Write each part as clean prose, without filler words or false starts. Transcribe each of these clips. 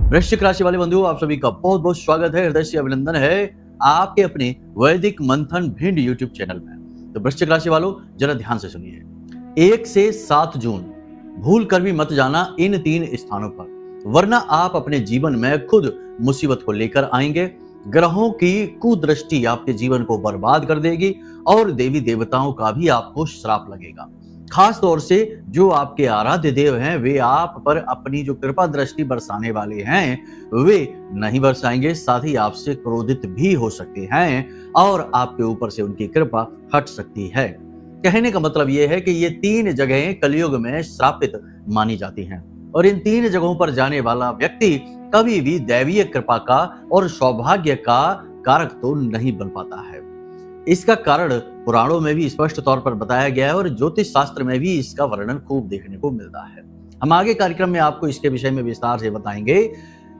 वृश्चिक राशि वाले बंधुओं, आप सभी का बहुत बहुत स्वागत है, हृदय से अभिनंदन है आपके अपने वैदिक मंथन भिंड यूट्यूब चैनल में। तो वृश्चिक राशि वालों, जरा ध्यान से सुनिए। 1 से 7 जून भूल कर भी मत जाना इन 3 स्थानों पर, वरना आप अपने जीवन में खुद मुसीबत को लेकर आएंगे। ग्रहों की कुदृष्टि आपके जीवन को बर्बाद कर देगी और देवी देवताओं का भी आपको श्राप लगेगा। खास तौर से जो आपके आराध्य देव हैं, वे आप पर अपनी जो कृपा दृष्टि बरसाने वाले हैं वे नहीं बरसाएंगे, साथ ही आपसे क्रोधित भी हो सकते हैं और आपके ऊपर से उनकी कृपा हट सकती है। कहने का मतलब यह है कि ये 3 जगहें कलयुग में श्रापित मानी जाती हैं और इन 3 जगहों पर जाने वाला व्यक्ति कभी भी दैवीय कृपा का और सौभाग्य का कारक तो नहीं बन पाता है। इसका कारण पुराणों में भी स्पष्ट तौर पर बताया गया है और ज्योतिष शास्त्र में भी इसका वर्णन खूब देखने को मिलता है। हम आगे कार्यक्रम में आपको इसके विषय में विस्तार से बताएंगे,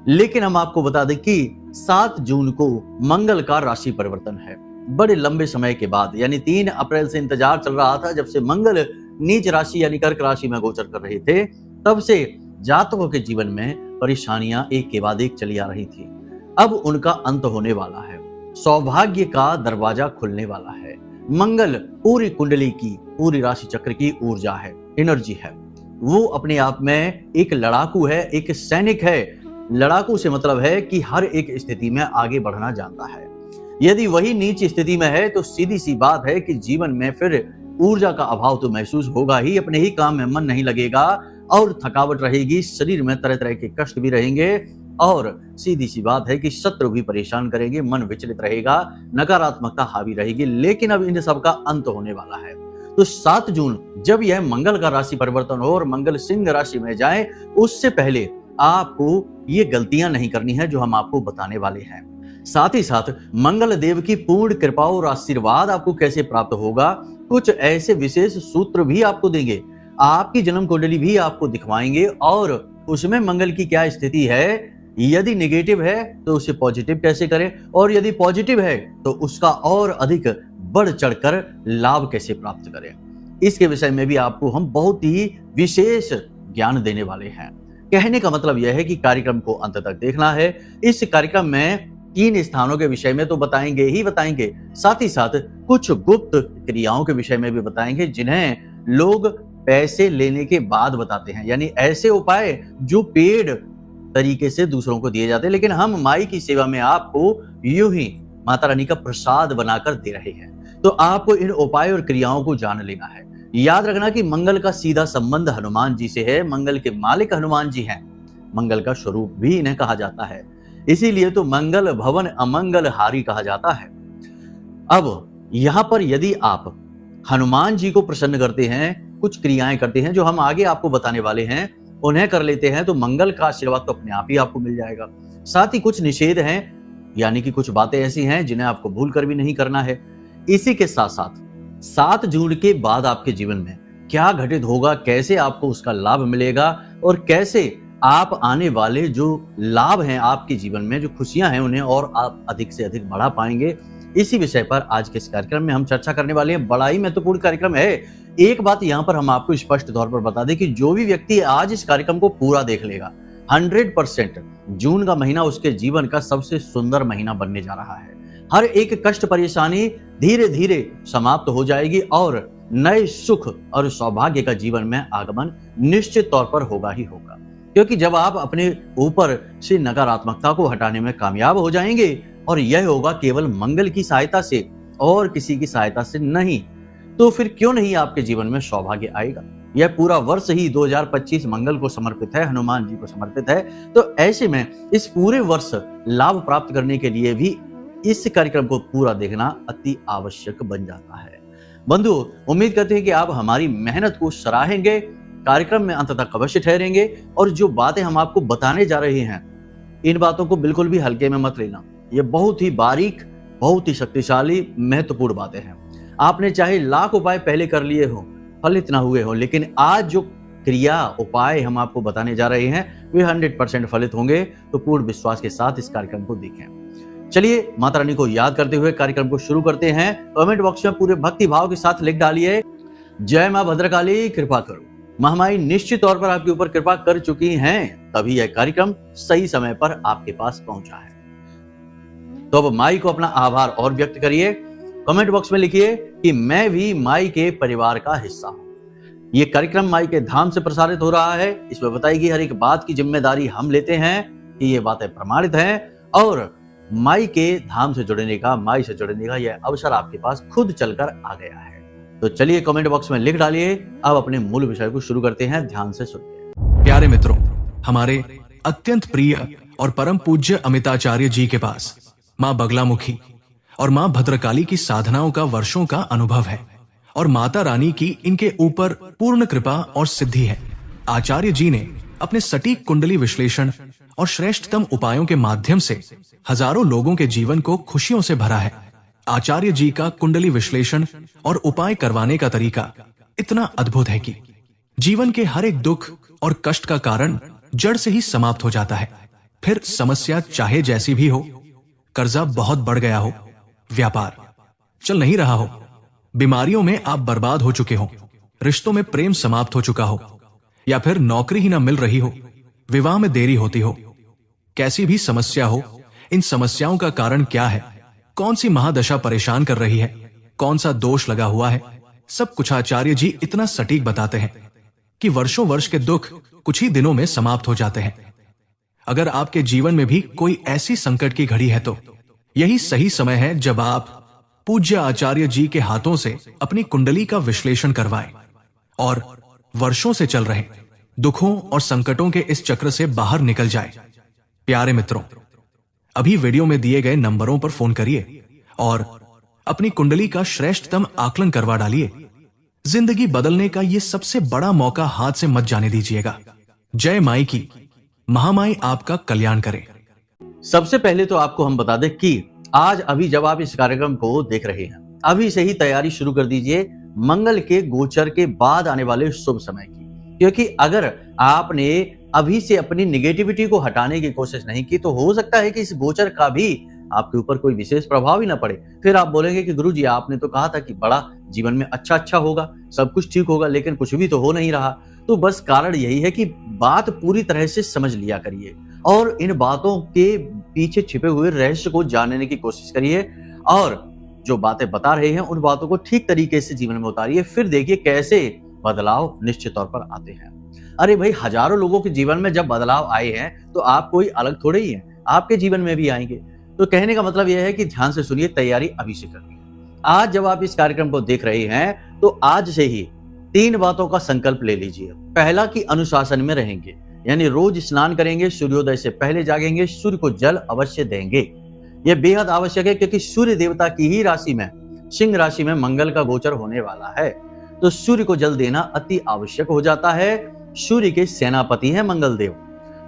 लेकिन हम आपको बता दें कि 7 जून को मंगल का राशि परिवर्तन है। बड़े लंबे समय के बाद, यानी 3 अप्रैल से इंतजार चल रहा था, जब से मंगल नीच राशि यानी कर्क राशि में गोचर कर रहे थे, तब से जातकों के जीवन में परेशानियां एक के बाद एक चली आ रही थी। अब उनका अंत होने वाला है, सौभाग्य का दरवाजा खुलने वाला है। मंगल पूरी कुंडली की, पूरी राशि चक्र की ऊर्जा है, एनर्जी है। वो अपने आप में एक लड़ाकू है, एक सैनिक है। लड़ाकू से मतलब है कि हर एक स्थिति में आगे बढ़ना जानता है। यदि वही नीच स्थिति में है तो सीधी सी बात है कि जीवन में फिर ऊर्जा का अभाव तो महसूस होगा ही, अपने ही काम में मन नहीं लगेगा और थकावट रहेगी, शरीर में तरह तरह के कष्ट भी रहेंगे और सीधी सी बात है कि शत्रु भी परेशान करेंगे, मन विचलित रहेगा, नकारात्मकता हावी रहेगी। लेकिन अब इन सब का अंत होने वाला है। तो 7 जून जब यह मंगल का राशि परिवर्तन हो और मंगल सिंह राशि में जाए, उससे पहले आपको ये गलतियां नहीं करनी है जो हम आपको बताने वाले हैं। साथ ही साथ मंगल देव की पूर्ण कृपा और आशीर्वाद आपको कैसे प्राप्त होगा, कुछ ऐसे विशेष सूत्र भी आपको देंगे, आपकी जन्म कुंडली भी आपको दिखवाएंगे और उसमें मंगल की क्या स्थिति है। यदि नेगेटिव है तो उसे पॉजिटिव कैसे करें और यदि पॉजिटिव है तो उसका और अधिक बढ़ चढ़कर लाभ कैसे प्राप्त करें, इसके विषय में भी आपको हम बहुत ही विशेष ज्ञान देने वाले हैं। कहने का मतलब यह है कि कार्यक्रम को अंत तक देखना है। इस कार्यक्रम में 3 स्थानों के विषय में तो बताएंगे ही बताएंगे, साथ ही साथ कुछ गुप्त क्रियाओं के विषय में भी बताएंगे जिन्हें लोग पैसे लेने के बाद बताते हैं, यानी ऐसे उपाय जो पेड तरीके से दूसरों को दिए जाते हैं, लेकिन हम माई की सेवा में आपको यूं ही माता रानी का प्रसाद बनाकर दे रहे हैं। तो आपको इन उपाय और क्रियाओं को जान लेना है। याद रखना कि मंगल का सीधा संबंध हनुमान जी से है। मंगल के मालिक हनुमान जी हैं। मंगल का स्वरूप भी इन्हें कहा जाता है, इसीलिए तो मंगल भवन अमंगल हारी कहा जाता है। अब यहाँ पर यदि आप हनुमान जी को प्रसन्न करते हैं, कुछ क्रियाएं करते हैं जो हम आगे आपको बताने वाले हैं, उन्हें कर लेते हैं, तो मंगल का आशीर्वाद तो अपने आप ही आपको मिल जाएगा। साथ ही कुछ निषेध हैं, यानी कि कुछ बातें ऐसी हैं जिन्हें आपको भूल कर भी नहीं करना है। इसी के साथ साथ 7 जून के बाद आपके जीवन में क्या घटित होगा, कैसे आपको उसका लाभ मिलेगा और कैसे आप आने वाले जो लाभ हैं आपके जीवन में, जो खुशियां हैं, उन्हें और आप अधिक से अधिक बढ़ा पाएंगे, इसी विषय पर आज के इस कार्यक्रम में हम चर्चा करने वाले हैं। बड़ा ही महत्वपूर्ण कार्यक्रम है। एक बात यहाँ पर हम आपको स्पष्ट तौर पर बता दें कि जो भी व्यक्ति आज इस कार्यक्रम को पूरा देख लेगा, 100% जून का महीना उसके जीवन का सबसे सुंदर महीना बनने जा रहा है। हर एक कष्ट परेशानी धीरे धीरे समाप्त हो जाएगी और नए सुख और सौभाग्य का जीवन में आगमन निश्चित तौर पर होगा ही होगा, क्योंकि जब आप अपने ऊपर से नकारात्मकता को हटाने में कामयाब हो जाएंगे, और यह होगा केवल मंगल की सहायता से और किसी की सहायता से नहीं, तो फिर क्यों नहीं आपके जीवन में सौभाग्य आएगा। यह पूरा वर्ष ही 2025 मंगल को समर्पित है, हनुमान जी को समर्पित है। तो ऐसे में इस पूरे वर्ष लाभ प्राप्त करने के लिए भी इस कार्यक्रम को पूरा देखना अति आवश्यक बन जाता है। बंधु, उम्मीद करते हैं कि आप हमारी मेहनत को सराहेंगे, कार्यक्रम में अंत तक अवश्य ठहरेंगे और जो बातें हम आपको बताने जा रहे हैं, इन बातों को बिल्कुल भी हल्के में मत लेना। ये बहुत ही बारीक, बहुत ही शक्तिशाली, महत्वपूर्ण बातें हैं। आपने चाहे लाख उपाय पहले कर लिए हो, फलित ना हुए हो, लेकिन आज जो क्रिया उपाय हम आपको बताने जा रहे हैं वे 100% फलित होंगे। तो पूर्ण विश्वास के साथ इस कार्यक्रम को देखें। चलिए माता रानी को याद करते हुए कार्यक्रम को शुरू करते हैं। कमेंट बॉक्स में पूरे भक्ति भाव के साथ लिख डालिए, जय मां भद्रकाली कृपा करो। महामाई निश्चित तौर पर आपके ऊपर कृपा कर चुकी हैं, तभी यह कार्यक्रम सही समय पर आपके पास पहुंचा है। तो अब माई को अपना आभार और व्यक्त करिए। कमेंट बॉक्स में लिखिए कि मैं भी माई के परिवार का हिस्सा हूं। ये कार्यक्रम माई के धाम से प्रसारित हो रहा है। इसमें बताई गई हर एक बात की जिम्मेदारी हम लेते हैं कि ये बातें प्रमाणित हैं और माई के धाम से जुड़ने का, माई से जुड़ने का यह अवसर आपके पास खुद चलकर आ गया है। तो चलिए कमेंट बॉक्स में लिख डालिए। अब अपने मूल विषय को शुरू करते हैं, ध्यान से सुनिए। प्यारे मित्रों, हमारे अत्यंत प्रिय और परम पूज्य अमिताचार्य जी के पास माँ बगलामुखी और माँ भद्रकाली की साधनाओं का वर्षों का अनुभव है और माता रानी की इनके ऊपर पूर्ण कृपा और सिद्धि है। आचार्य जी ने अपने सटीक कुंडली विश्लेषण और श्रेष्ठतम उपायों के माध्यम से हजारों लोगों के जीवन को खुशियों से भरा है। आचार्य जी का कुंडली विश्लेषण और उपाय करवाने का तरीका इतना अद्भुत है कि जीवन के हर एक दुख और कष्ट का कारण जड़ से ही समाप्त हो जाता है। फिर समस्या चाहे जैसी भी हो, कर्जा बहुत बढ़ गया हो, व्यापार चल नहीं रहा हो, बीमारियों में आप बर्बाद हो चुके हो, रिश्तों में प्रेम समाप्त हो चुका हो, या फिर नौकरी ही ना मिल रही हो, विवाह में देरी होती हो, कैसी भी समस्या हो, इन समस्याओं का कारण क्या है, कौन सी महादशा परेशान कर रही है, कौन सा दोष लगा हुआ है, सब कुछ आचार्य जी इतना सटीक बताते हैं कि वर्षों वर्ष के दुख कुछ ही दिनों में समाप्त हो जाते हैं। अगर आपके जीवन में भी कोई ऐसी संकट की घड़ी है तो यही सही समय है जब आप पूज्य आचार्य जी के हाथों से अपनी कुंडली का विश्लेषण करवाएं और वर्षों से चल रहे दुखों और संकटों के इस चक्र से बाहर निकल जाए। प्यारे मित्रों, अभी वीडियो में दिए गए नंबरों पर फोन करिए और अपनी कुंडली का श्रेष्ठतम आकलन करवा डालिए। जिंदगी बदलने का ये सबसे बड़ा मौका हाथ से मत जाने दीजिएगा। जय माई की। महामाई आपका कल्याण करे। सबसे पहले तो आपको हम बता दें कि आज अभी जब आप इस कार्यक्रम को देख रहे हैं, अभी से ही तैयारी शुरू कर दीजिए मंगल के गोचर के बाद आने वाले शुभ समय की। क्योंकि अगर आपने अभी से अपनी निगेटिविटी को हटाने की कोशिश नहीं की तो हो सकता है कि इस गोचर का भी आपके ऊपर कोई विशेष प्रभाव ही ना पड़े। फिर आप बोलेंगे कि गुरुजी आपने तो कहा था कि बड़ा जीवन में अच्छा होगा, सब कुछ ठीक होगा, लेकिन कुछ भी तो हो नहीं रहा। तो बस कारण यही है कि बात पूरी तरह से समझ लिया करिए और इन बातों के पीछे छिपे हुए रहस्य को जानने की कोशिश करिए और जो बातें बता रहे हैं उन बातों को ठीक तरीके से जीवन में उतारिए। फिर देखिए कैसे बदलाव निश्चित तौर पर आते हैं। अरे भाई, हजारों लोगों के जीवन में जब बदलाव आए हैं तो आप कोई अलग थोड़े ही हैं, आपके जीवन में भी आएंगे। तो कहने का मतलब यह है कि ध्यान से सुनिए, तैयारी अभी से करनी है। आज जब आप इस कार्यक्रम को देख रहे हैं तो आज से ही 3 बातों का संकल्प ले लीजिए। पहला कि अनुशासन में रहेंगे, यानी रोज स्नान करेंगे, सूर्योदय से पहले जागेंगे, सूर्य को जल अवश्य देंगे। यह बेहद आवश्यक है क्योंकि सूर्य देवता की ही राशि में, सिंह राशि में मंगल का गोचर होने वाला है। तो सूर्य को जल देना अति आवश्यक हो जाता है। सूर्य के सेनापति हैं मंगल देव,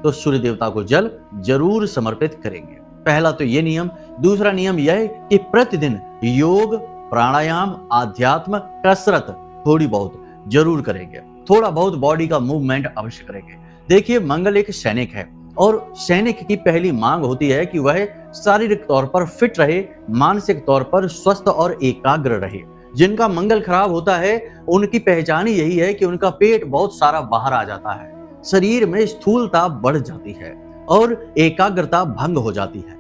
तो सूर्य देवता को जल जरूर समर्पित करेंगे। पहला तो ये नियम। दूसरा नियम यह है कि प्रतिदिन योग, प्राणायाम, आध्यात्म, कसरत थोड़ी बहुत जरूर करेंगे। थोड़ा बहुत बॉडी का मूवमेंट अवश्य करेंगे। देखिए, मंगल एक सैनिक है और सैनिक की पहली मांग होती है कि वह शारीरिक तौर पर फिट रहे, मानसिक तौर पर स्वस्थ और एकाग्र रहे। जिनका मंगल खराब होता है उनकी पहचान ही यही है कि उनका पेट बहुत सारा बाहर आ जाता है, शरीर में स्थूलता बढ़ जाती है और एकाग्रता भंग हो जाती है।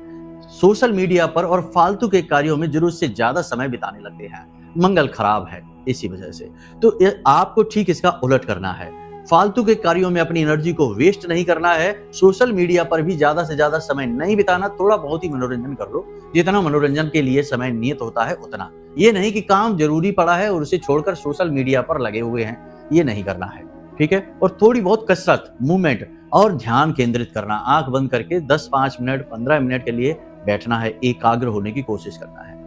सोशल मीडिया पर और फालतू के कार्यों में जरूरत से ज्यादा समय बिताने लगते हैं। मंगल खराब है इसी वजह से। तो आपको ठीक इसका उलट करना है। फालतू के कार्यों में अपनी एनर्जी को वेस्ट नहीं करना है। सोशल मीडिया पर भी ज्यादा से ज्यादा समय नहीं बिताना। थोड़ा बहुत ही मनोरंजन कर लो, जितना मनोरंजन के लिए समय नियत होता है उतना। ये नहीं कि काम जरूरी पड़ा है और उसे छोड़कर सोशल मीडिया पर लगे हुए हैं, ये नहीं करना है, ठीक है। और थोड़ी बहुत कसरत, मूवमेंट और ध्यान केंद्रित करना। आंख बंद करके 10-5 मिनट 15 मिनट के लिए बैठना है, एकाग्र होने की कोशिश करना है।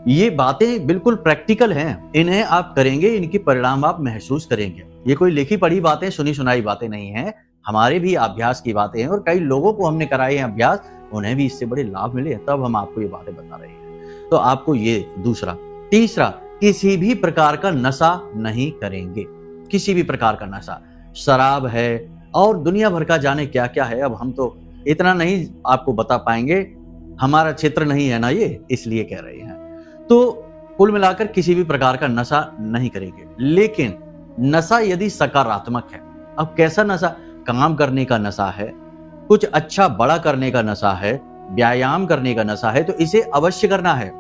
ये बातें बिल्कुल प्रैक्टिकल हैं, इन्हें आप करेंगे, इनकी परिणाम आप महसूस करेंगे। ये कोई लिखी पढ़ी बातें, सुनी सुनाई बातें नहीं हैं, हमारे भी अभ्यास की बातें हैं और कई लोगों को हमने कराए हैं अभ्यास, उन्हें भी इससे बड़े लाभ मिले, तब हम आपको ये बातें बता रहे हैं। तो आपको ये दूसरा। तीसरा, किसी भी प्रकार का नशा नहीं करेंगे। किसी भी प्रकार का नशा, शराब है और दुनिया भर का जाने क्या क्या है। अब हम तो इतना नहीं आपको बता पाएंगे, हमारा क्षेत्र नहीं है ना ये, इसलिए कह रहे हैं। तो कुल मिलाकर किसी भी प्रकार का नशा नहीं करेंगे। लेकिन नशा यदि सकारात्मक है, अब कैसा नशा? काम करने का नशा है, कुछ अच्छा बड़ा करने का नशा है, व्यायाम करने का नशा है, तो इसे अवश्य करना है।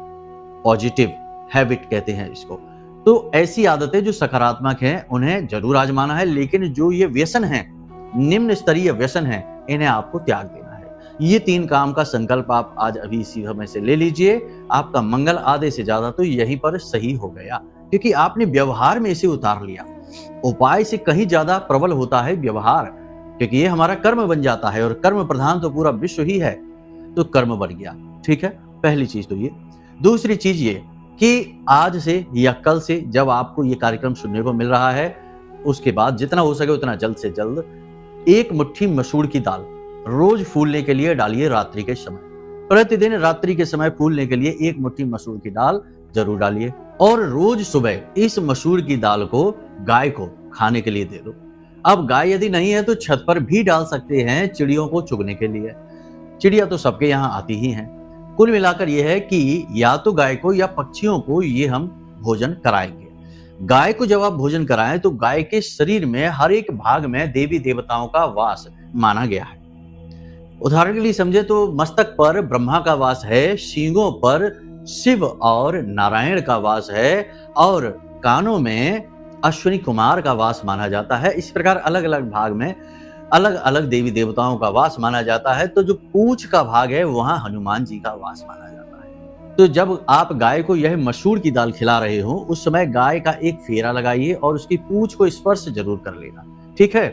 पॉजिटिव हैबिट कहते हैं इसको। तो ऐसी आदतें जो सकारात्मक हैं उन्हें जरूर आजमाना है, लेकिन जो ये व्यसन है, निम्न स्तरीय व्यसन है, इन्हें आपको त्याग देना है। ये 3 काम का संकल्प आप आज अभी इसी समय से ले लीजिए। आपका मंगल आधे से ज्यादा तो यहीं पर सही हो गया, क्योंकि आपने व्यवहार में इसे उतार लिया। उपाय से कहीं ज्यादा प्रबल होता है व्यवहार, क्योंकि ये हमारा कर्म बन जाता है और कर्म प्रधान तो पूरा विश्व ही है, तो कर्म बन गया। ठीक है, पहली चीज तो ये। दूसरी चीज ये कि आज से या कल से जब आपको ये कार्यक्रम सुनने को मिल रहा है, उसके बाद जितना हो सके उतना जल्द से जल्द 1 मुट्ठी मसूर की दाल रोज फूलने के लिए डालिए। रात्रि के समय, प्रतिदिन रात्रि के समय फूलने के लिए 1 मुट्ठी मसूर की दाल जरूर डालिए, और रोज सुबह इस मसूर की दाल को गाय को खाने के लिए दे दो। अब गाय यदि नहीं है तो छत पर भी डाल सकते हैं, चिड़ियों को चुगने के लिए। चिड़िया तो सबके यहाँ आती ही हैं। कुल मिलाकर यह है कि या तो गाय को या पक्षियों को ये हम भोजन कराएंगे। गाय को जब आप भोजन कराएं तो गाय के शरीर में हर एक भाग में देवी देवताओं का वास माना गया है। उदाहरण के लिए समझे तो मस्तक पर ब्रह्मा का वास है, सींगों पर शिव और नारायण का वास है, और कानों में अश्विनी कुमार का वास माना जाता है। इस प्रकार अलग अलग भाग में अलग अलग देवी देवताओं का वास माना जाता है। तो जो पूंछ का भाग है वहां हनुमान जी का वास माना जाता है। तो जब आप गाय को यह मसूर की दाल खिला रहे हो, उस समय गाय का एक फेरा लगाइए और उसकी पूंछ को स्पर्श जरूर कर लेना। ठीक है,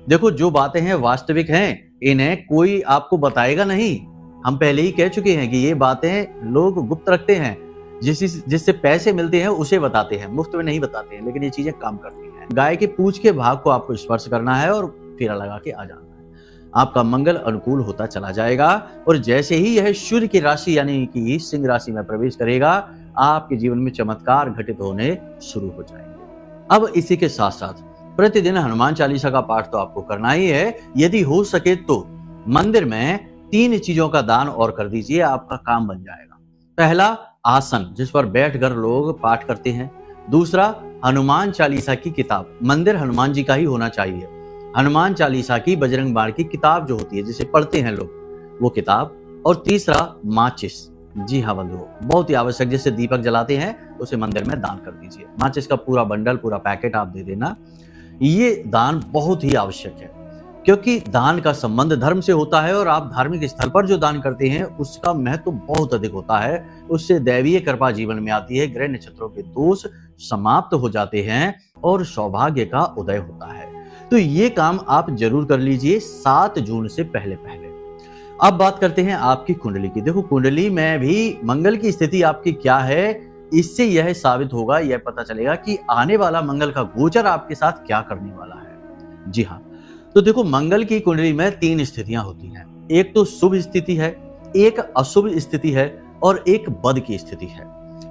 देखो जो बातें हैं वास्तविक हैं, इन्हें कोई आपको बताएगा नहीं। हम पहले ही कह चुके हैं कि ये बातें लोग गुप्त रखते हैं, जिससे पैसे मिलते हैं उसे बताते हैं, मुफ्त में नहीं बताते हैं, लेकिन ये चीजें काम करती हैं। गाय के पूंछ के भाग को आपको स्पर्श करना है और फेरा लगा के आ जाना है। आपका मंगल अनुकूल होता चला जाएगा, और जैसे ही यह सूर्य की राशि यानी कि सिंह राशि में प्रवेश करेगा, आपके जीवन में चमत्कार घटित होने शुरू हो जाएंगे। अब इसी के साथ साथ प्रतिदिन हनुमान चालीसा का पाठ तो आपको करना ही है। यदि हो सके तो मंदिर में 3 चीजों का दान और कर दीजिए, आपका काम बन जाएगा। पहला, आसन जिस पर बैठकर लोग पाठ करते हैं। दूसरा, हनुमान चालीसा की किताब, मंदिर हनुमान जी का ही होना चाहिए। हनुमान चालीसा की बजरंग बाण की किताब जो होती है, जिसे पढ़ते हैं लोग, वो किताब। और तीसरा, माचिस। जी हाँ बंधुओं, बहुत ही आवश्यक, जैसे दीपक जलाते हैं उसे मंदिर में दान कर दीजिए। माचिस का पूरा बंडल, पूरा पैकेट आप दे देना। ये दान बहुत ही आवश्यक है, क्योंकि दान का संबंध धर्म से होता है, और आप धार्मिक स्थल पर जो दान करते हैं उसका महत्व बहुत अधिक होता है। उससे दैवीय कृपा जीवन में आती है, ग्रह नक्षत्रों के दोष समाप्त हो जाते हैं और सौभाग्य का उदय होता है। तो ये काम आप जरूर कर लीजिए 7 जून से पहले पहले। अब बात करते हैं आपकी कुंडली की। देखो कुंडली में भी मंगल की स्थिति आपकी क्या है, इससे यह साबित होगा, यह पता चलेगा कि आने वाला मंगल का गोचर आपके साथ क्या करने वाला है। जी हाँ, तो देखो मंगल की कुंडली में 3 स्थितियां होती हैं। एक तो शुभ स्थिति है, एक अशुभ स्थिति है, और एक बद की स्थिति है।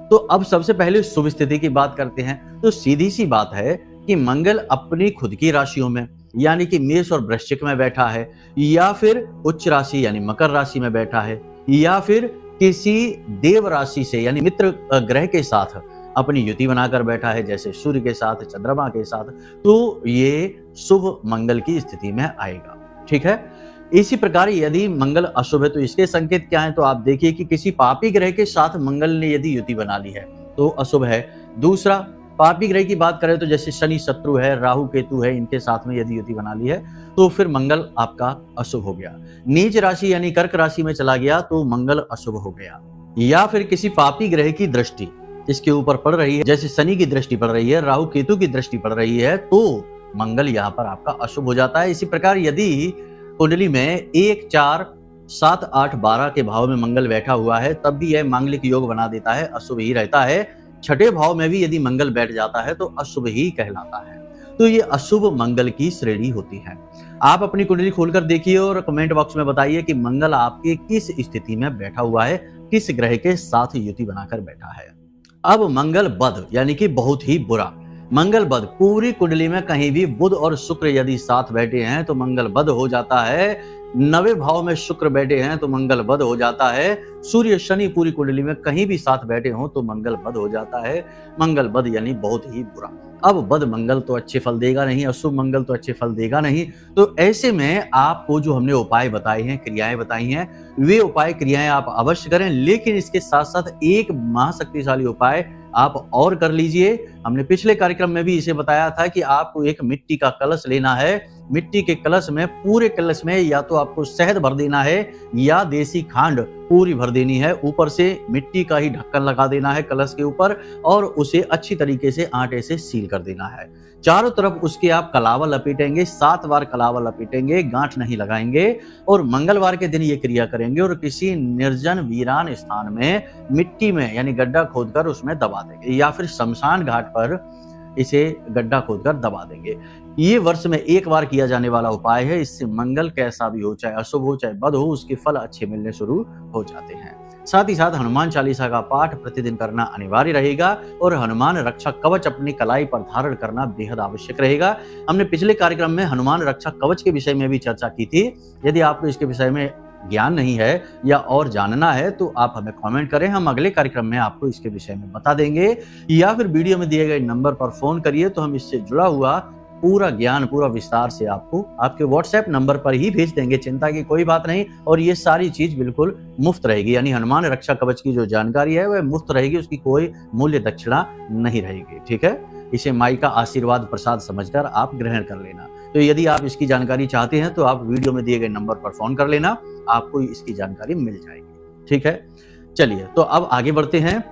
तो अब सबसे पहले शुभ स्थिति की बात करते हैं। तो सीधी सी बात है कि मंगल अपनी खुद की राशियों में यानी कि मेष और वृश्चिक में बैठा है, या फिर उच्च राशि यानी मकर राशि में बैठा है, या फिर किसी देव राशि से यानी मित्र ग्रह के साथ अपनी युति बनाकर बैठा है, जैसे सूर्य के साथ, चंद्रमा के साथ, तो ये शुभ मंगल की स्थिति में आएगा। ठीक है, इसी प्रकार यदि मंगल अशुभ है तो इसके संकेत क्या है, तो आप देखिए कि किसी पापी ग्रह के साथ मंगल ने यदि युति बना ली है तो अशुभ है। दूसरा, पापी ग्रह की बात करें तो जैसे शनि शत्रु है, राहु केतु है, इनके साथ में यदि युति बना ली है तो फिर मंगल आपका अशुभ हो गया। नीच राशि यानी कर्क राशि में चला गया तो मंगल अशुभ हो गया। या फिर किसी पापी ग्रह की दृष्टि इसके ऊपर पड़ रही है, जैसे शनि की दृष्टि पड़ रही है, राहु केतु की दृष्टि पड़ रही है, तो मंगल यहाँ पर आपका अशुभ हो जाता है। इसी प्रकार यदि कुंडली में 1, 4, 7, 8, 12 के भाव में मंगल बैठा हुआ है तब भी यह मांगलिक योग बना देता है, अशुभ ही रहता है। छठे भाव में भी यदि मंगल बैठ जाता है तो अशुभ ही कहलाता है। तो ये अशुभ मंगल की श्रेणी होती है। आप अपनी कुंडली खोलकर देखिए और कमेंट बॉक्स में बताइए कि मंगल आपके किस स्थिति में बैठा हुआ है, किस ग्रह के साथ युति बनाकर बैठा है। अब मंगल बद यानी कि बहुत ही बुरा। मंगल बद, पूरी कुंडली में कहीं भी बुध और शुक्र यदि साथ बैठे हैं तो मंगल बद हो जाता है। 9वें भाव में शुक्र बैठे हैं तो मंगल बद हो जाता है। सूर्य शनि पूरी कुंडली में कहीं भी साथ बैठे हों तो मंगल बद हो जाता है। मंगल बद यानी बहुत ही बुरा। अब बद मंगल तो अच्छे फल देगा नहीं, अशुभ मंगल तो अच्छे फल देगा नहीं। तो ऐसे में आपको जो हमने उपाय बताए हैं, क्रियाएं बताई हैं, वे उपाय क्रियाएं आप अवश्य करें। लेकिन इसके साथ साथ एक महाशक्तिशाली उपाय आप और कर लीजिए। हमने पिछले कार्यक्रम में भी इसे बताया था कि आपको एक मिट्टी का कलश लेना है। मिट्टी के कलश में, पूरे कलश में या तो आपको शहद भर देना है या देसी खांड पूरी भर देनी है। ऊपर से मिट्टी का ही ढक्कन लगा देना है कलश के ऊपर और उसे अच्छी तरीके से आटे से सील कर देना है। चारों तरफ उसके आप कलावा लपेटेंगे, 7 बार कलावा लपेटेंगे, गांठ नहीं लगाएंगे और मंगलवार के दिन ये क्रिया करेंगे और किसी निर्जन वीरान स्थान में मिट्टी में यानी गड्ढा खोदकर उसमें दबा देंगे या फिर शमशान घाट पर इसे गड्ढा खोदकर दबा देंगे। ये वर्ष में एक बार किया जाने वाला उपाय है। इससे मंगल कैसा भी हो, चाहे अशुभ हो चाहे बद हो, उसके फल अच्छे मिलने शुरू हो जाते हैं। साथ ही साथ हनुमान चालीसा का पाठ प्रतिदिन करना अनिवार्य रहेगा और हनुमान रक्षा कवच अपनी कलाई पर धारण करना बेहद आवश्यक रहेगा। हमने पिछले कार्यक्रम में हनुमान रक्षा कवच के विषय में भी चर्चा की थी। यदि आपको इसके विषय में ज्ञान नहीं है या और जानना है तो आप हमें कमेंट करें, हम अगले कार्यक्रम में आपको इसके विषय में बता देंगे। या फिर वीडियो में दिए गए नंबर पर फोन करिए तो हम इससे जुड़ा हुआ पूरा ज्ञान पूरा विस्तार से आपको आपके व्हाट्सएप नंबर पर ही भेज देंगे। चिंता की कोई बात नहीं और ये सारी चीज बिल्कुल मुफ्त रहेगी। यानी हनुमान रक्षा कवच की जो जानकारी है वह मुफ्त रहेगी, उसकी कोई मूल्य दक्षिणा नहीं रहेगी। ठीक है, इसे माई का आशीर्वाद प्रसाद समझकर आप ग्रहण कर लेना। तो यदि आप इसकी जानकारी चाहते हैं तो आप वीडियो में दिए गए नंबर पर फोन कर लेना, आपको इसकी जानकारी मिल जाएगी। ठीक है, चलिए तो अब आगे बढ़ते हैं।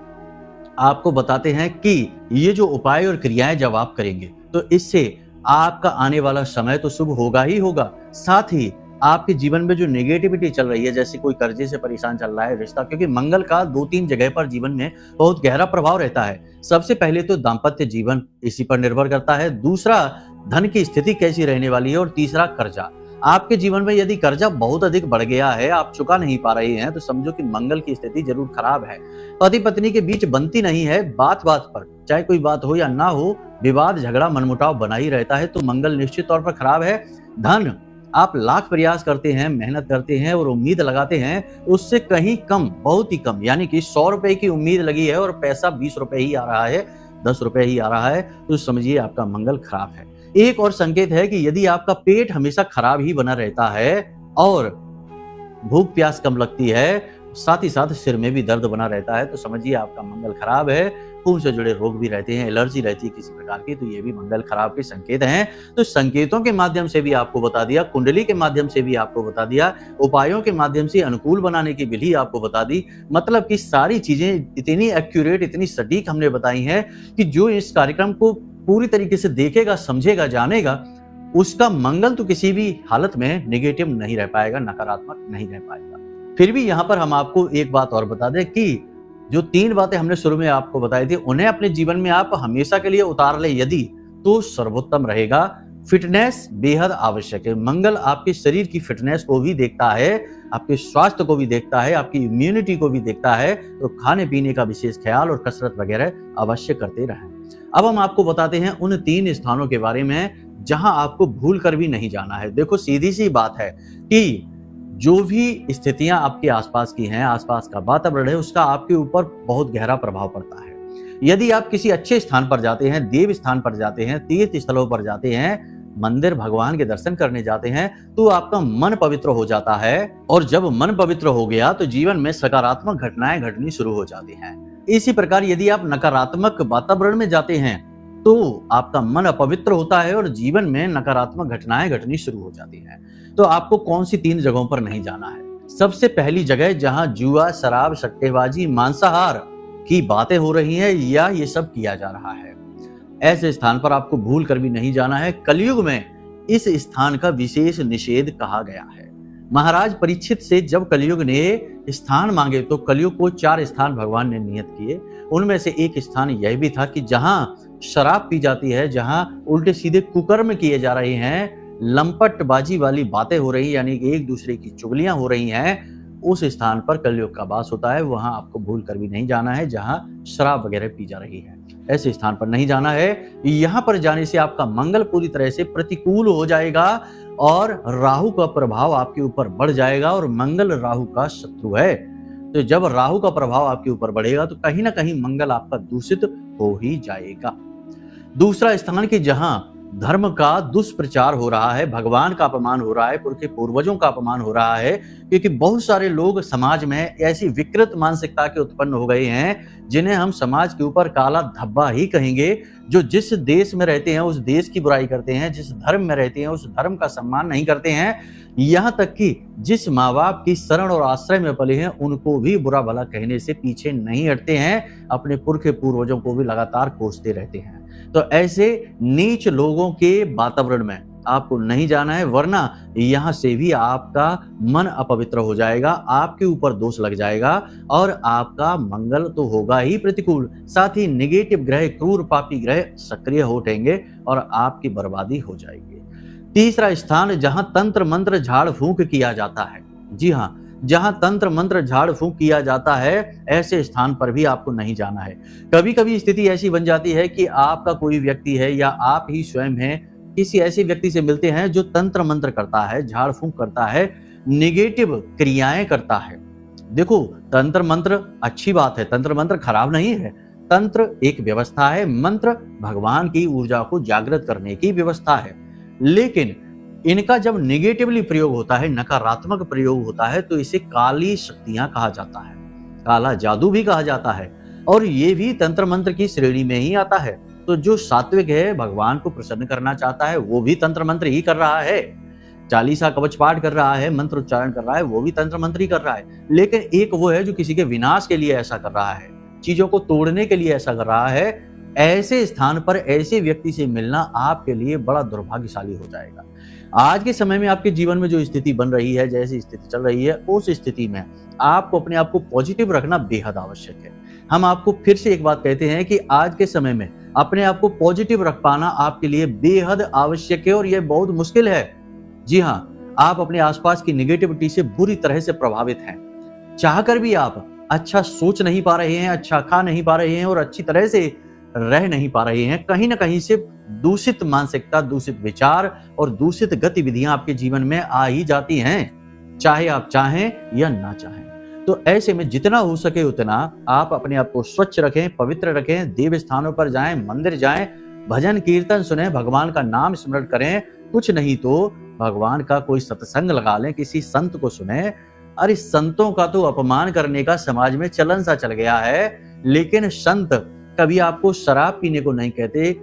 आपको बताते हैं कि ये जो उपाय और क्रियाएं जब आप करेंगे तो इससे आपका आने वाला समय तो शुभ होगा ही होगा, साथ ही आपके जीवन में जो नेगेटिविटी चल रही है, जैसे कोई कर्जे से परेशान चल रहा है, रिश्ता, क्योंकि मंगल का 2-3 जगह पर जीवन में बहुत गहरा प्रभाव रहता है। सबसे पहले तो दाम्पत्य जीवन इसी पर निर्भर करता है, दूसरा धन की स्थिति कैसी रहने वाली है और तीसरा कर्जा। आपके जीवन में यदि कर्जा बहुत अधिक बढ़ गया है, आप चुका नहीं पा रहे हैं, तो समझो कि मंगल की स्थिति जरूर खराब है। पति पत्नी के बीच बनती नहीं है, बात बात पर, चाहे कोई बात हो या ना हो, विवाद झगड़ा मनमुटाव बना ही रहता है, तो मंगल निश्चित तौर पर खराब है। धन, आप लाख प्रयास करते हैं, मेहनत करते हैं और उम्मीद लगाते हैं, उससे कहीं कम, बहुत ही कम, यानी कि 100 रुपए की उम्मीद लगी है और पैसा 20 रुपए ही आ रहा है, 10 रुपए ही आ रहा है, तो समझिए आपका मंगल खराब है। एक और संकेत है कि यदि आपका पेट हमेशा खराब ही बना रहता है और भूख प्यास कम लगती है, साथ ही साथ सिर में भी दर्द बना रहता है, तो समझिए आपका मंगल खराब है। खून से जुड़े रोग भी रहते हैं, एलर्जी रहती है किसी प्रकार की, तो ये भी मंगल खराब के संकेत हैं। तो संकेतों के माध्यम से भी आपको बता दिया, कुंडली के माध्यम से भी आपको बता दिया, उपायों के माध्यम से अनुकूल बनाने की विधि आपको बता दी। मतलब कि सारी चीजें इतनी एक्यूरेट, इतनी सटीक हमने बताई हैं कि जो इस कार्यक्रम को पूरी तरीके से देखेगा, समझेगा, जानेगा, उसका मंगल तो किसी भी हालत में नेगेटिव नहीं रह पाएगा, नकारात्मक नहीं रह पाएगा। फिर भी यहाँ पर हम आपको एक बात और बता दें कि जो 3 बातें हमने शुरू में आपको बताई थी, उन्हें अपने जीवन में आप हमेशा के लिए उतार ले यदि, तो सर्वोत्तम रहेगा। फिटनेस बेहद आवश्यक है। मंगल आपके शरीर की फिटनेस को भी देखता है, आपके स्वास्थ्य को भी देखता है, आपकी इम्यूनिटी को भी देखता है, तो खाने पीने का विशेष ख्याल और कसरत वगैरह अवश्य करते रहें। अब हम आपको बताते हैं उन 3 स्थानों के बारे में जहां आपको भूल कर भी नहीं जाना है। देखो, सीधी सी बात है कि जो भी स्थितियां आपके आसपास की हैं, आसपास का वातावरण है, उसका आपके ऊपर बहुत गहरा प्रभाव पड़ता है। यदि आप किसी अच्छे स्थान पर जाते हैं, देव स्थान पर जाते हैं, तीर्थ स्थलों पर जाते हैं, मंदिर भगवान के दर्शन करने जाते हैं, तो आपका मन पवित्र हो जाता है और जब मन पवित्र हो गया तो जीवन में सकारात्मक घटनाएं घटनी शुरू हो जाती हैं। इसी प्रकार यदि आप नकारात्मक वातावरण में जाते हैं तो आपका मन अपवित्र होता है और जीवन में नकारात्मक घटनाएं घटनी शुरू हो जाती हैं। तो आपको कौन सी 3 जगहों पर नहीं जाना है? सबसे पहली जगह जहां जुआ, शराब, सट्टेबाजी, मांसाहार की बातें हो रही हैं या ये सब किया जा रहा है, ऐसे स्थान पर आपको भूल कर भी नहीं जाना है। कलयुग में इस स्थान का विशेष निषेध कहा गया है। महाराज परीक्षित से जब कलयुग ने स्थान मांगे तो कलयुग को 4 स्थान भगवान ने नियत किए। उनमें से एक स्थान यह भी था कि जहां शराब पी जाती है, जहां उल्टे सीधे कुकर्म किए जा रहे हैं, लंपटबाजी वाली बातें हो रही, यानी कि एक दूसरे की चुगलियां हो रही हैं, उस स्थान पर कलयुग का वास होता है। वहां आपको भूल कर भी नहीं जाना है जहां शराब वगैरह पी जा रही है, ऐसे स्थान पर नहीं जाना है। यहाँ पर जाने से आपका मंगल पूरी तरह से प्रतिकूल हो जाएगा और राहु का प्रभाव आपके ऊपर बढ़ जाएगा, और मंगल राहु का शत्रु है। तो जब राहु का प्रभाव आपके ऊपर बढ़ेगा तो कहीं ना कहीं मंगल आपका दूषित हो ही जाएगा। दूसरा स्थान कि जहां धर्म का दुष्प्रचार हो रहा है, भगवान का अपमान हो रहा है, पुरखे पूर्वजों का अपमान हो रहा है, क्योंकि बहुत सारे लोग समाज में ऐसी विकृत मानसिकता के उत्पन्न हो गए हैं जिन्हें हम समाज के ऊपर काला धब्बा ही कहेंगे, जो जिस देश में रहते हैं उस देश की बुराई करते हैं, जिस धर्म में रहते हैं उस धर्म का सम्मान नहीं करते हैं, यहाँ तक कि जिस माँ बाप की शरण और आश्रय में पले हैं उनको भी बुरा भला कहने से पीछे नहीं हटते हैं, अपने पुरखे पूर्वजों को भी लगातार कोसते रहते हैं। तो ऐसे नीच लोगों के वातावरण में आपको नहीं जाना है, वरना यहां से भी आपका मन अपवित्र हो जाएगा, आपके ऊपर दोष लग जाएगा और आपका मंगल तो होगा ही प्रतिकूल, साथ ही नेगेटिव ग्रह, क्रूर पापी ग्रह सक्रिय हो उठेंगे और आपकी बर्बादी हो जाएगी। तीसरा स्थान जहां तंत्र मंत्र झाड़ फूंक किया जाता है, जी हाँ, जहां तंत्र मंत्र झाड़ फूंक किया जाता है ऐसे स्थान पर भी आपको नहीं जाना है। कभी कभी स्थिति ऐसी बन जाती है कि आपका कोई व्यक्ति है या आप ही स्वयं हैं, किसी ऐसे व्यक्ति से मिलते हैं जो तंत्र मंत्र करता है, झाड़ फूंक करता है, नेगेटिव क्रियाएं करता है। देखो, तंत्र मंत्र अच्छी बात है, तंत्र मंत्र खराब नहीं है। तंत्र एक व्यवस्था है, मंत्र भगवान की ऊर्जा को जागृत करने की व्यवस्था है, लेकिन इनका जब नेगेटिवली प्रयोग होता है, नकारात्मक प्रयोग होता है, तो इसे काली शक्तियां कहा जाता है, काला जादू भी कहा जाता है, और ये भी तंत्र मंत्र की श्रेणी में ही आता है। तो जो सात्विक है, भगवान को प्रसन्न करना चाहता है, वो भी तंत्र मंत्र ही कर रहा है, चालीसा कवच पाठ कर रहा है, मंत्र उच्चारण कर रहा है, वो भी तंत्र मंत्र ही कर रहा है। लेकिन एक वो है जो किसी के विनाश के लिए ऐसा कर रहा है, चीजों को तोड़ने के लिए ऐसा कर रहा है। ऐसे स्थान पर ऐसे व्यक्ति से मिलना आपके लिए बड़ा दुर्भाग्यशाली हो जाएगा। आज के समय में आपके जीवन में जो स्थिति बन रही है, जैसी स्थिति चल रही है, उस स्थिति में आपको अपने आप को पॉजिटिव रखना बेहद आवश्यक है। हम आपको फिर से एक बात कहते हैं कि आज के समय में अपने आप को पॉजिटिव रख पाना आपके लिए बेहद आवश्यक है, और यह बहुत मुश्किल है। जी हाँ, आप अपने आसपास की नेगेटिविटी से बुरी तरह से प्रभावित हैं, चाहकर भी आप अच्छा सोच नहीं पा रहे हैं, अच्छा खा नहीं पा रहे हैं और अच्छी तरह से रह नहीं पा रहे हैं। कहीं ना कहीं से दूषित मानसिकता, दूषित विचार और दूषित गतिविधियां आपके जीवन में आ ही जाती हैं, चाहे आप चाहें या ना चाहें। तो ऐसे में जितना हो सके उतना आप अपने आप को स्वच्छ रखें, पवित्र रखें, देव स्थानों पर जाएं, मंदिर जाएं, भजन कीर्तन सुने, भगवान का नाम स्मरण करें, कुछ नहीं तो भगवान का कोई सत्संग लगा लें, किसी संत को सुने। अरे संतों का तो अपमान करने का समाज में चलन सा चल गया है, लेकिन संत कभी आपको शराब पीने को नहीं कहते,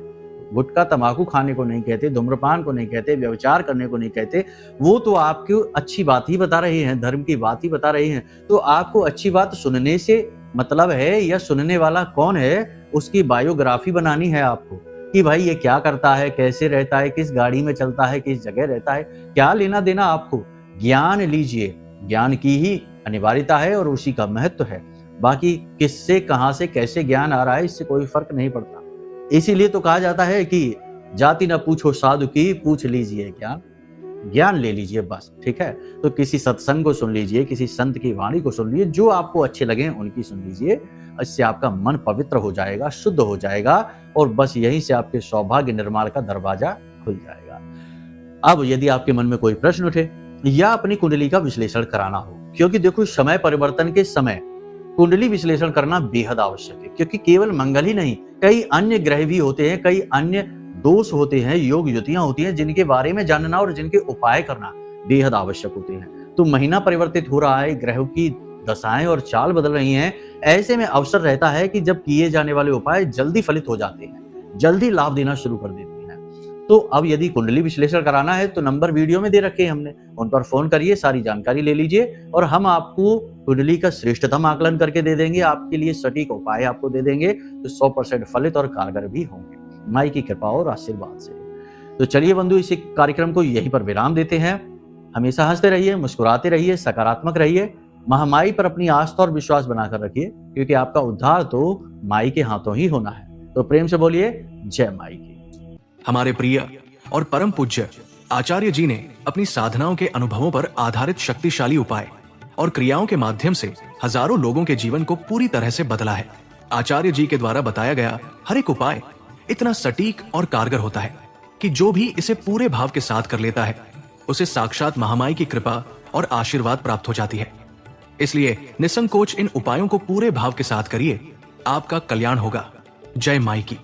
गुटखा तंबाकू खाने को नहीं कहते, धूम्रपान को नहीं कहते, व्यभिचार करने को नहीं कहते। वो तो आपको अच्छी बात ही बता रहे हैं, धर्म की बात ही बता रहे हैं। तो आपको अच्छी बात सुनने से मतलब है, या सुनने वाला कौन है उसकी बायोग्राफी बनानी है आपको, कि भाई ये क्या करता है, कैसे रहता है, किस गाड़ी में चलता है, किस जगह रहता है, क्या लेना देना आपको। ज्ञान लीजिए, ज्ञान की ही अनिवार्यता है और उसी का महत्व है। बाकी किससे, कहां से, कैसे ज्ञान आ रहा है, इससे कोई फर्क नहीं पड़ता। इसीलिए तो कहा जाता है कि जाति न पूछो साधु की, पूछ लीजिए ज्ञान, ज्ञान ले लीजिए बस, ठीक है। तो किसी सत्संग को सुन लीजिए, किसी संत की वाणी को सुन लीजिए, जो आपको अच्छे लगे उनकी सुन लीजिए। इससे आपका मन पवित्र हो जाएगा, शुद्ध हो जाएगा, और बस यहीं से आपके सौभाग्य निर्माण का दरवाजा खुल जाएगा। अब यदि आपके मन में कोई प्रश्न उठे या अपनी कुंडली का विश्लेषण कराना हो, क्योंकि देखो समय परिवर्तन के समय कुंडली विश्लेषण करना बेहद आवश्यक है, क्योंकि केवल मंगल ही नहीं, कई अन्य ग्रह भी होते हैं, कई अन्य दोष होते हैं, योग युतियां होती हैं, जिनके बारे में जानना और जिनके उपाय करना बेहद आवश्यक होते हैं। तो महीना परिवर्तित हो रहा है, ग्रहों की दशाएं और चाल बदल रही हैं, ऐसे में अवसर रहता है कि जब किए जाने वाले उपाय जल्दी फलित हो जाते हैं, जल्दी लाभ देना शुरू कर देते हैं। तो अब यदि कुंडली विश्लेषण कराना है तो नंबर वीडियो में दे रखे हैं हमने, उन पर फोन करिए, सारी जानकारी ले लीजिए, और हम आपको कुंडली का श्रेष्ठतम आकलन करके दे देंगे, आपके लिए सटीक उपाय आपको दे देंगे, तो 100% फलित और कारगर भी होंगे माई की कृपा और आशीर्वाद से। तो चलिए बंधु, इस कार्यक्रम को यहीं पर विराम देते हैं। हमेशा हंसते रहिए, मुस्कुराते रहिए, सकारात्मक रहिए, महामाई पर अपनी आस्था और विश्वास बनाकर रखिए, क्योंकि आपका उद्धार तो माई के हाथों ही होना है। तो प्रेम से बोलिए जय माई की। हमारे प्रिय और परम पूज्य आचार्य जी ने अपनी साधनाओं के अनुभवों पर आधारित शक्तिशाली उपाय और क्रियाओं के माध्यम से हजारों लोगों के जीवन को पूरी तरह से बदला है। आचार्य जी के द्वारा बताया गया हर एक उपाय इतना सटीक और कारगर होता है कि जो भी इसे पूरे भाव के साथ कर लेता है उसे साक्षात महामाई की कृपा और आशीर्वाद प्राप्त हो जाती है। इसलिए निसंकोच इन उपायों को पूरे भाव के साथ करिए, आपका कल्याण होगा। जय माई की।